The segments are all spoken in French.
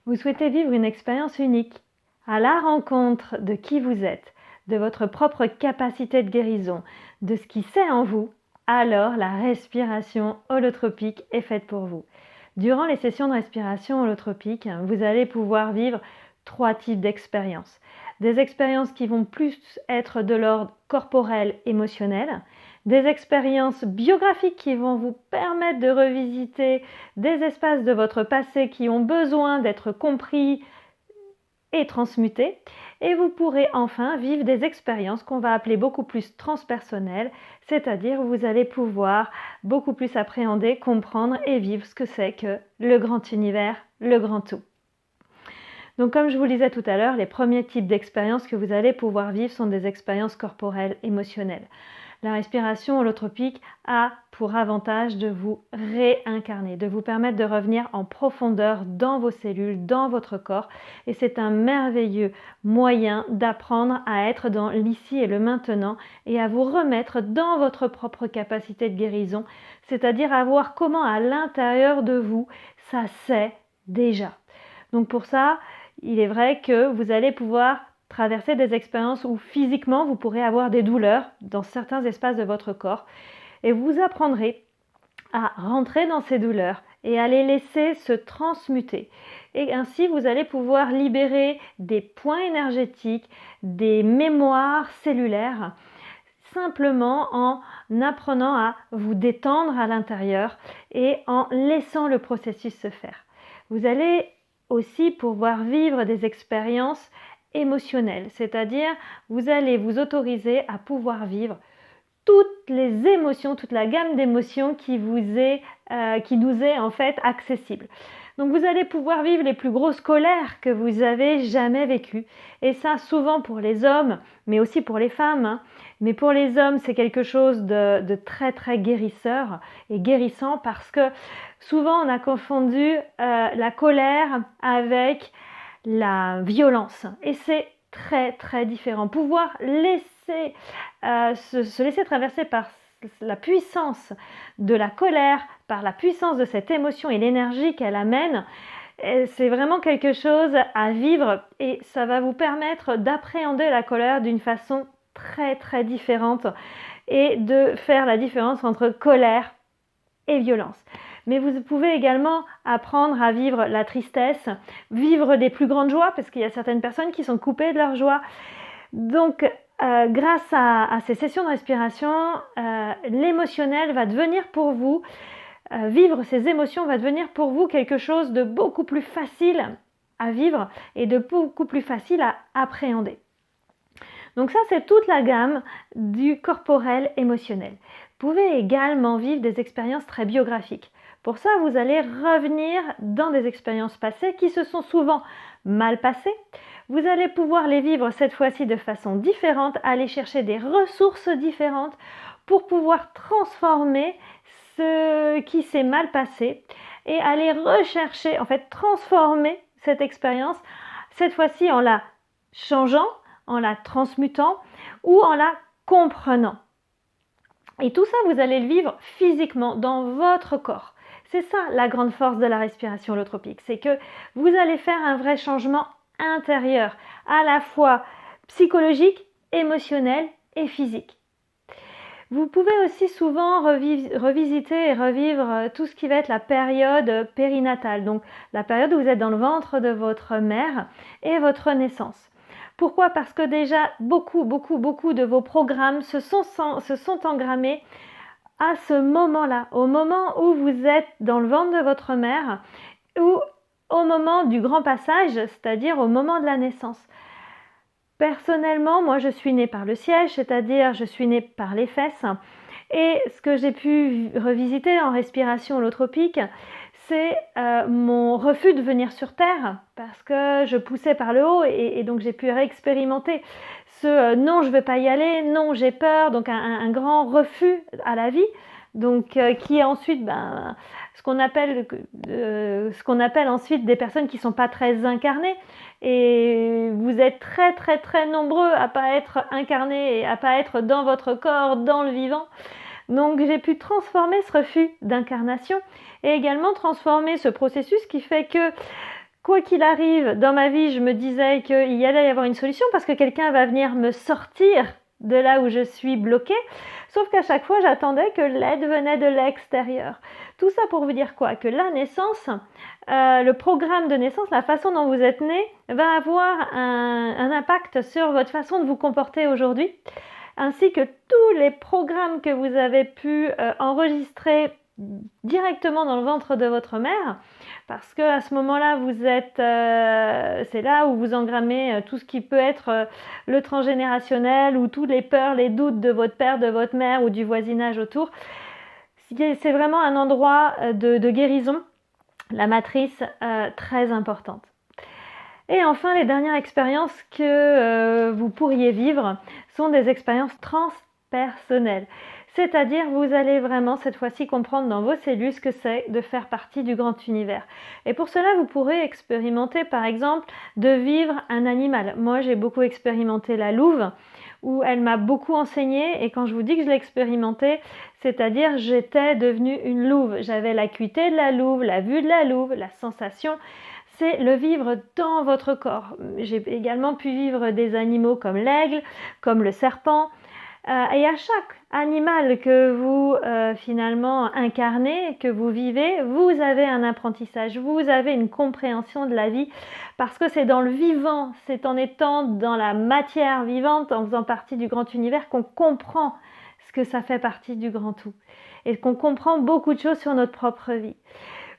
Vous souhaitez vivre une expérience unique, à la rencontre de qui vous êtes, de votre propre capacité de guérison, de ce qui s'est en vous, alors la respiration holotropique est faite pour vous. Durant les sessions de respiration holotropique, vous allez pouvoir vivre 3 types d'expériences. Des expériences qui vont plus être de l'ordre corporel, émotionnel, des expériences biographiques qui vont vous permettre de revisiter des espaces de votre passé qui ont besoin d'être compris et transmutés. Et vous pourrez enfin vivre des expériences qu'on va appeler beaucoup plus transpersonnelles, c'est-à-dire vous allez pouvoir beaucoup plus appréhender, comprendre et vivre ce que c'est que le grand univers, le grand tout. Donc comme je vous le disais tout à l'heure, les premiers types d'expériences que vous allez pouvoir vivre sont des expériences corporelles, émotionnelles. La respiration holotropique a pour avantage de vous réincarner, de vous permettre de revenir en profondeur dans vos cellules, dans votre corps. Et c'est un merveilleux moyen d'apprendre à être dans l'ici et le maintenant et à vous remettre dans votre propre capacité de guérison, c'est-à-dire à voir comment à l'intérieur de vous, ça s'est déjà. Donc pour ça, il est vrai que vous allez pouvoir traverser des expériences où physiquement vous pourrez avoir des douleurs dans certains espaces de votre corps et vous apprendrez à rentrer dans ces douleurs et à les laisser se transmuter. Et ainsi vous allez pouvoir libérer des points énergétiques, des mémoires cellulaires, simplement en apprenant à vous détendre à l'intérieur et en laissant le processus se faire. Vous allez aussi pouvoir vivre des expériences émotionnelles, c'est-à-dire vous allez vous autoriser à pouvoir vivre toutes les émotions, toute la gamme d'émotions qui nous est en fait accessible. Donc vous allez pouvoir vivre les plus grosses colères que vous avez jamais vécues. Et ça souvent pour les hommes, mais aussi pour les femmes. Mais pour les hommes, c'est quelque chose de très très guérisseur et guérissant parce que souvent on a confondu la colère avec la violence. Et c'est très très différent. Pouvoir se laisser traverser par la puissance de la colère, par la puissance de cette émotion et l'énergie qu'elle amène, c'est vraiment quelque chose à vivre et ça va vous permettre d'appréhender la colère d'une façon très très différente et de faire la différence entre colère et violence. Mais vous pouvez également apprendre à vivre la tristesse, vivre des plus grandes joies, parce qu'il y a certaines personnes qui sont coupées de leur joie. Donc, grâce à ces sessions de respiration, l'émotionnel va devenir pour vous, vivre ces émotions va devenir pour vous quelque chose de beaucoup plus facile à vivre et de beaucoup plus facile à appréhender. Donc ça, c'est toute la gamme du corporel émotionnel. Vous pouvez également vivre des expériences très biographiques. Pour ça, vous allez revenir dans des expériences passées qui se sont souvent mal passées. Vous allez pouvoir les vivre cette fois-ci de façon différente, aller chercher des ressources différentes pour pouvoir transformer ce qui s'est mal passé et aller rechercher, en fait, transformer cette expérience, cette fois-ci en la changeant, en la transmutant ou en la comprenant. Et tout ça, vous allez le vivre physiquement dans votre corps. C'est ça la grande force de la respiration holotropique, c'est que vous allez faire un vrai changement intérieur, à la fois psychologique, émotionnel et physique. Vous pouvez aussi souvent revisiter et revivre tout ce qui va être la période périnatale, donc la période où vous êtes dans le ventre de votre mère et votre naissance. Pourquoi ? Parce que déjà beaucoup de vos programmes se sont engrammés à ce moment-là, au moment où vous êtes dans le ventre de votre mère ou au moment du grand passage, c'est-à-dire au moment de la naissance. Personnellement, moi je suis née par le siège, c'est-à-dire je suis née par les fesses. Et ce que j'ai pu revisiter en respiration holotropique, c'est mon refus de venir sur Terre parce que je poussais par le haut et donc j'ai pu réexpérimenter ce non, je ne veux pas y aller, non, j'ai peur, donc un grand refus à la vie, donc qui est ensuite ce qu'on appelle ensuite des personnes qui ne sont pas très incarnées. Et vous êtes très très très nombreux à ne pas être incarnés et à ne pas être dans votre corps, dans le vivant. Donc j'ai pu transformer ce refus d'incarnation et également transformer ce processus qui fait que quoi qu'il arrive, dans ma vie, je me disais qu'il y allait y avoir une solution parce que quelqu'un va venir me sortir de là où je suis bloquée. Sauf qu'à chaque fois, j'attendais que l'aide venait de l'extérieur. Tout ça pour vous dire quoi? Que la naissance, le programme de naissance, la façon dont vous êtes né, va avoir un impact sur votre façon de vous comporter aujourd'hui, ainsi que tous les programmes que vous avez pu enregistrer directement dans le ventre de votre mère, parce que à ce moment-là, vous êtes, c'est là où vous engrammez tout ce qui peut être le transgénérationnel ou toutes les peurs, les doutes de votre père, de votre mère ou du voisinage autour. C'est vraiment un endroit de guérison, la matrice très importante. Et enfin, les dernières expériences que vous pourriez vivre sont des expériences transpersonnelles. C'est-à-dire, vous allez vraiment cette fois-ci comprendre dans vos cellules ce que c'est de faire partie du grand univers. Et pour cela, vous pourrez expérimenter par exemple de vivre un animal. Moi, j'ai beaucoup expérimenté la louve, où elle m'a beaucoup enseigné, et quand je vous dis que je l'ai expérimenté, c'est-à-dire j'étais devenue une louve. J'avais l'acuité de la louve, la vue de la louve, la sensation. C'est le vivre dans votre corps. J'ai également pu vivre des animaux comme l'aigle, comme le serpent. Et à chaque animal que vous finalement incarnez, que vous vivez, vous avez un apprentissage, vous avez une compréhension de la vie, parce que c'est dans le vivant, c'est en étant dans la matière vivante, en faisant partie du grand univers, qu'on comprend ce que ça fait partie du grand tout, et qu'on comprend beaucoup de choses sur notre propre vie.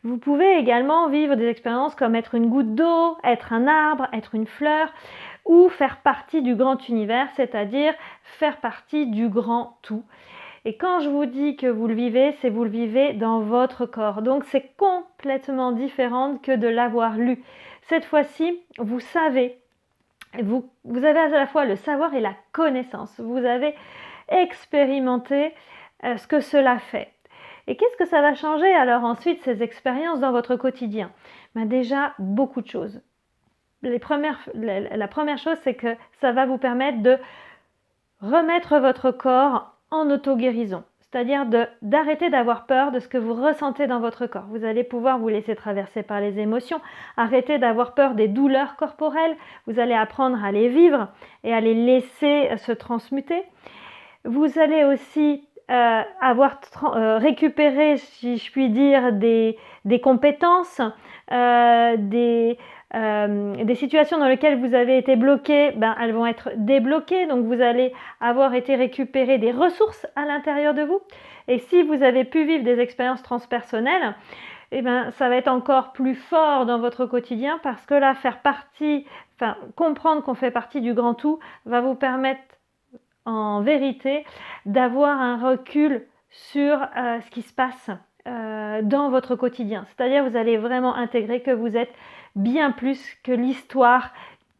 Vous pouvez également vivre des expériences comme être une goutte d'eau, être un arbre, être une fleur, ou faire partie du grand univers, c'est-à-dire faire partie du grand tout. Et quand je vous dis que vous le vivez, c'est vous le vivez dans votre corps. Donc c'est complètement différent que de l'avoir lu. Cette fois-ci, vous savez, vous avez à la fois le savoir et la connaissance. Vous avez expérimenté ce que cela fait. Et qu'est-ce que ça va changer alors ensuite ces expériences dans votre quotidien? Déjà, beaucoup de choses. La première chose, c'est que ça va vous permettre de remettre votre corps en auto-guérison. C'est-à-dire d'arrêter d'avoir peur de ce que vous ressentez dans votre corps. Vous allez pouvoir vous laisser traverser par les émotions, arrêter d'avoir peur des douleurs corporelles. Vous allez apprendre à les vivre et à les laisser se transmuter. Vous allez aussi avoir récupéré, si je puis dire, des compétences, des situations dans lesquelles vous avez été bloqué, elles vont être débloquées, donc vous allez avoir été récupérer des ressources à l'intérieur de vous. Et si vous avez pu vivre des expériences transpersonnelles, ça va être encore plus fort dans votre quotidien, parce que là, comprendre qu'on fait partie du grand tout va vous permettre en vérité d'avoir un recul sur ce qui se passe dans votre quotidien. C'est-à-dire vous allez vraiment intégrer que vous êtes bien plus que l'histoire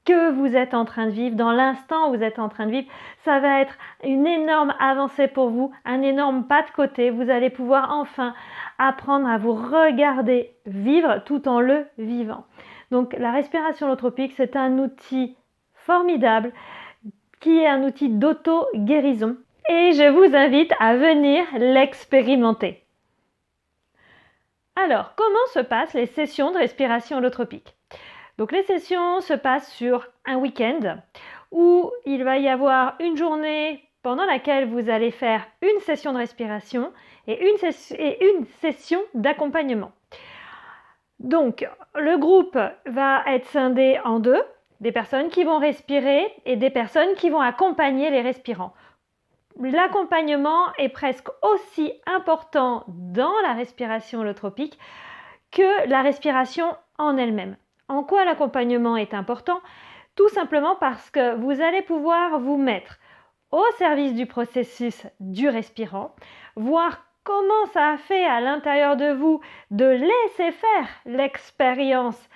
que vous êtes en train de vivre, dans l'instant où vous êtes en train de vivre. Ça va être une énorme avancée pour vous, un énorme pas de côté. Vous allez pouvoir enfin apprendre à vous regarder vivre tout en le vivant. Donc la respiration holotropique, c'est un outil formidable qui est un outil d'auto-guérison, et je vous invite à venir l'expérimenter. Alors, comment se passent les sessions de respiration holotropique? Donc les sessions se passent sur un week-end où il va y avoir une journée pendant laquelle vous allez faire une session de respiration et une session d'accompagnement. Donc le groupe va être scindé en deux. Des personnes qui vont respirer et des personnes qui vont accompagner les respirants. L'accompagnement est presque aussi important dans la respiration holotropique que la respiration en elle-même. En quoi l'accompagnement est important? Tout simplement parce que vous allez pouvoir vous mettre au service du processus du respirant, voir comment ça a fait à l'intérieur de vous de laisser faire l'expérience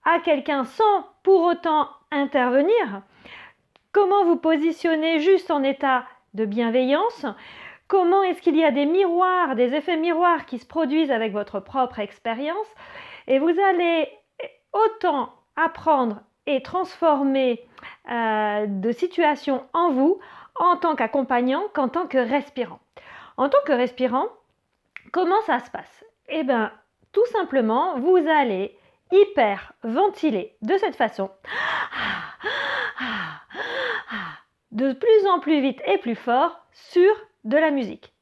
à quelqu'un sans pour autant intervenir, comment vous positionnez juste en état de bienveillance, comment est-ce qu'il y a des miroirs, des effets miroirs qui se produisent avec votre propre expérience, et vous allez autant apprendre et transformer de situations en vous en tant qu'accompagnant qu'en tant que respirant. En tant que respirant, comment ça se passe? Tout simplement, vous allez hyper ventiler de cette façon, de plus en plus vite et plus fort sur de la musique.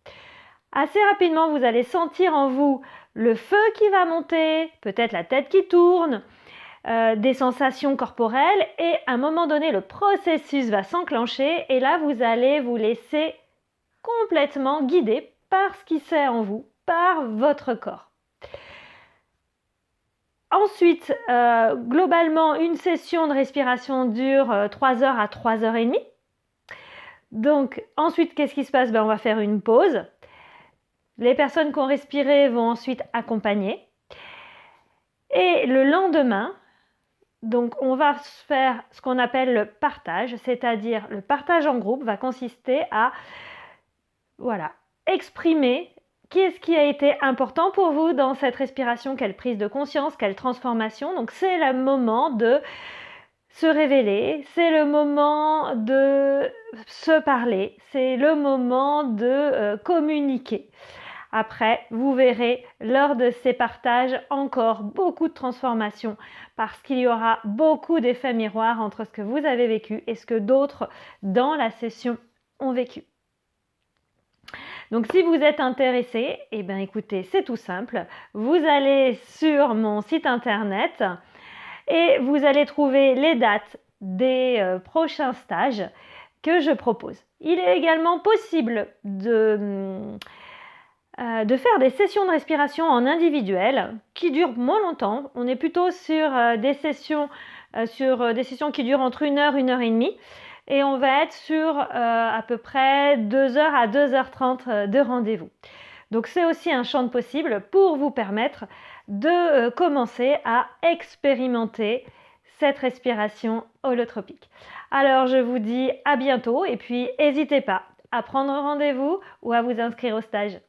Assez rapidement, vous allez sentir en vous le feu qui va monter, peut-être la tête qui tourne, des sensations corporelles et à un moment donné, le processus va s'enclencher et là, vous allez vous laisser complètement guider par ce qui c'est en vous, par votre corps. Ensuite, globalement, une session de respiration dure 3 heures à 3 heures et demie. Donc, ensuite, qu'est-ce qui se passe? On va faire une pause. Les personnes qui ont respiré vont ensuite accompagner. Et le lendemain, donc, on va faire ce qu'on appelle le partage, c'est-à-dire le partage en groupe va consister à exprimer qu'est-ce qui a été important pour vous dans cette respiration, quelle prise de conscience, quelle transformation. Donc, c'est le moment de se révéler, c'est le moment de se parler, c'est le moment de communiquer. Après, vous verrez lors de ces partages encore beaucoup de transformations parce qu'il y aura beaucoup d'effets miroirs entre ce que vous avez vécu et ce que d'autres dans la session ont vécu. Donc si vous êtes intéressé, écoutez, c'est tout simple. Vous allez sur mon site internet et vous allez trouver les dates des prochains stages que je propose. Il est également possible de faire des sessions de respiration en individuel qui durent moins longtemps. On est plutôt sur des sessions qui durent entre 1 heure, 1 heure et demie. Et on va être sur à peu près 2 heures à 2h30 de rendez-vous. Donc c'est aussi un champ de possible pour vous permettre de commencer à expérimenter cette respiration holotropique. Alors je vous dis à bientôt et puis n'hésitez pas à prendre rendez-vous ou à vous inscrire au stage.